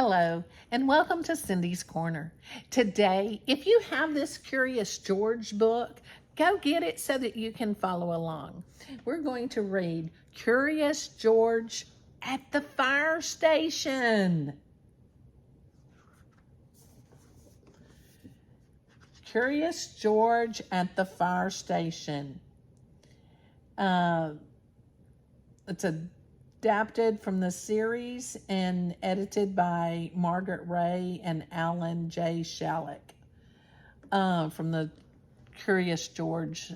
Hello, and welcome to Cindy's Corner. Today, if you have this Curious George book, go get it so that you can follow along. We're going to read Curious George at the Fire Station. Curious George at the Fire Station. It's adapted from the series and edited by Margaret Ray and Alan J. Shalleck from the Curious George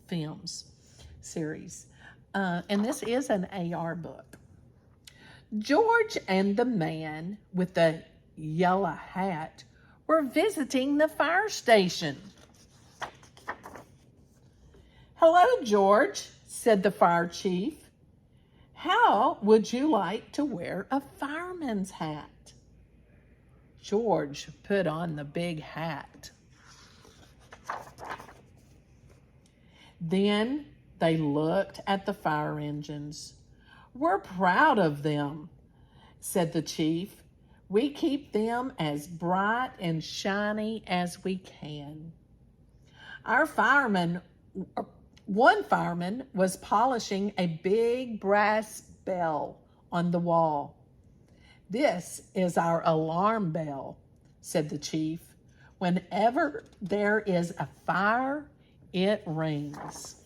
films series. And this is an AR book. George and the man with the yellow hat were visiting the fire station. "Hello, George," said the fire chief. "How would you like to wear a fireman's hat?" George put on the big hat. Then they looked at the fire engines. "We're proud of them," said the chief. "We keep them as bright and shiny as we can." One fireman was polishing a big brass bell on the wall. "This is our alarm bell," said the chief. "Whenever there is a fire, it rings."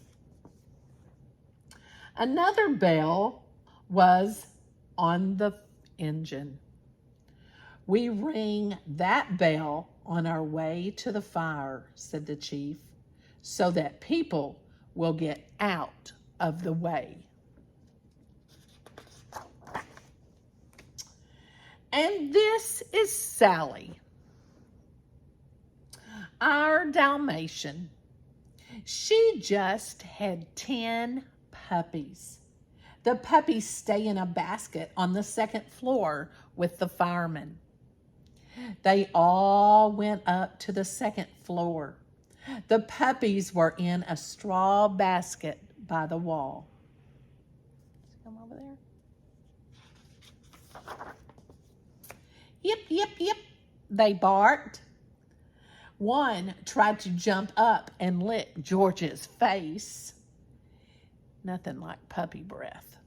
Another bell was on the engine. "We ring that bell on our way to the fire," said the chief, "so that people will get out of the way." And this is Sally, our Dalmatian. She just had 10 puppies. The puppies stay in a basket on the second floor with the firemen. They all went up to the second floor. The puppies were in a straw basket by the wall. Come over there. "Yip, yip, yip," they barked. One tried to jump up and lick George's face. Nothing like puppy breath.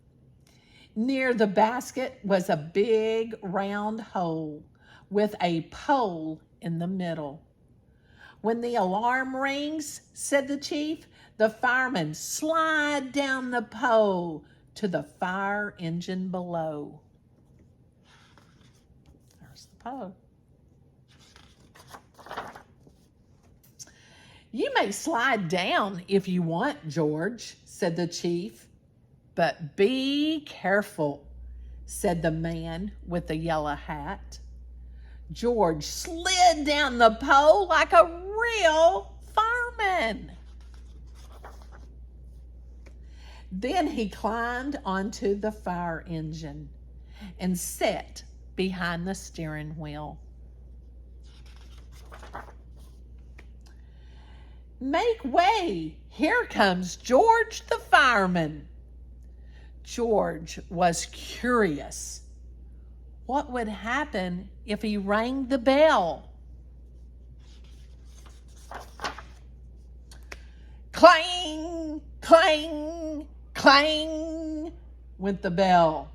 Near the basket was a big round hole with a pole in the middle. "When the alarm rings," said the chief, "the firemen slide down the pole to the fire engine below." There's the pole. "You may slide down if you want, George," said the chief. "But be careful," said the man with the yellow hat. George slid down the pole like a real fireman. Then he climbed onto the fire engine and sat behind the steering wheel. "Make way! Here comes George the fireman." George was curious. What would happen if he rang the bell? Clang, clang, clang went the bell.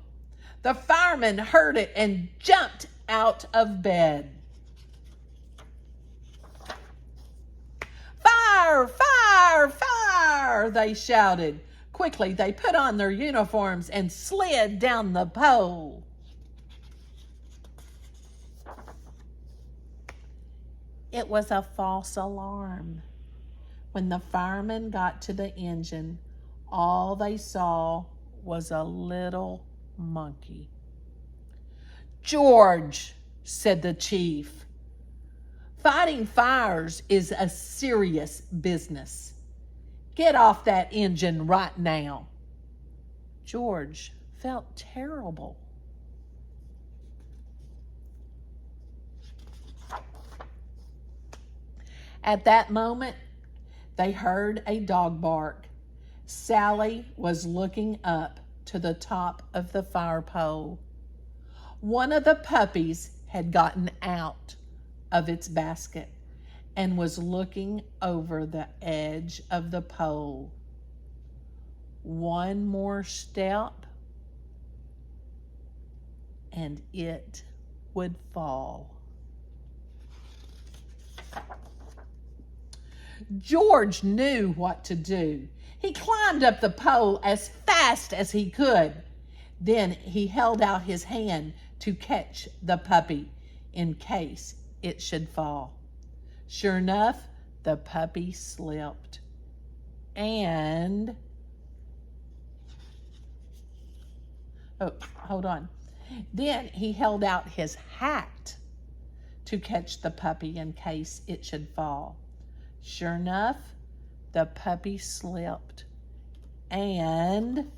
The fireman heard it and jumped out of bed. "Fire, fire, fire!" they shouted. Quickly, they put on their uniforms and slid down the pole. It was a false alarm. When the firemen got to the engine, all they saw was a little monkey. "George," said the chief, "fighting fires is a serious business. Get off that engine right now." George felt terrible. At that moment, they heard a dog bark. Sally was looking up to the top of the fire pole. One of the puppies had gotten out of its basket and was looking over the edge of the pole. One more step and it would fall. George knew what to do. He climbed up the pole as fast as he could. Then he held out his hand to catch the puppy in case it should fall. Sure enough, the puppy slipped and... Oh, hold on. Then he held out his hat to catch the puppy in case it should fall. Sure enough, the puppy slipped and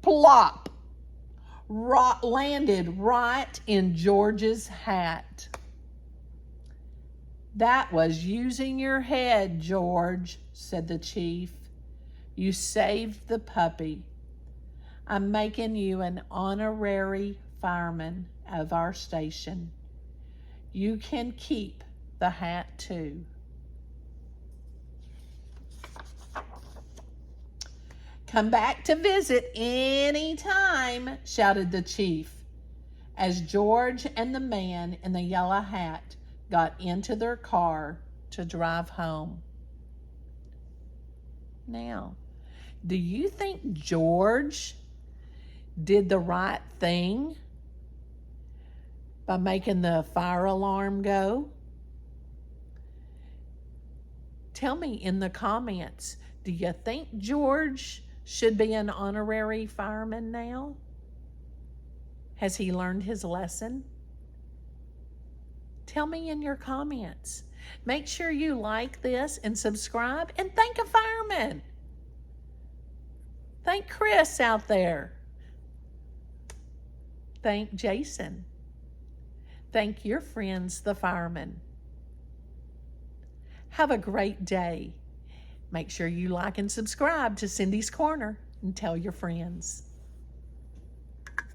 plop, landed right in George's hat. That was using your head, George, said the chief. You saved the puppy. I'm making you an honorary fireman of our station. You can keep the hat too. Come back to visit any time, shouted the chief, as George and the man in the yellow hat got into their car to drive home. Now, do you think George did the right thing by making the fire alarm go? Tell me in the comments, do you think George should be an honorary fireman now? Has he learned his lesson? Tell me in your comments. Make sure you like this and subscribe, and thank a fireman. Thank Chris out there. Thank Jason. Thank your friends, the firemen. Have a great day. Make sure you like and subscribe to Cindy's Corner and tell your friends.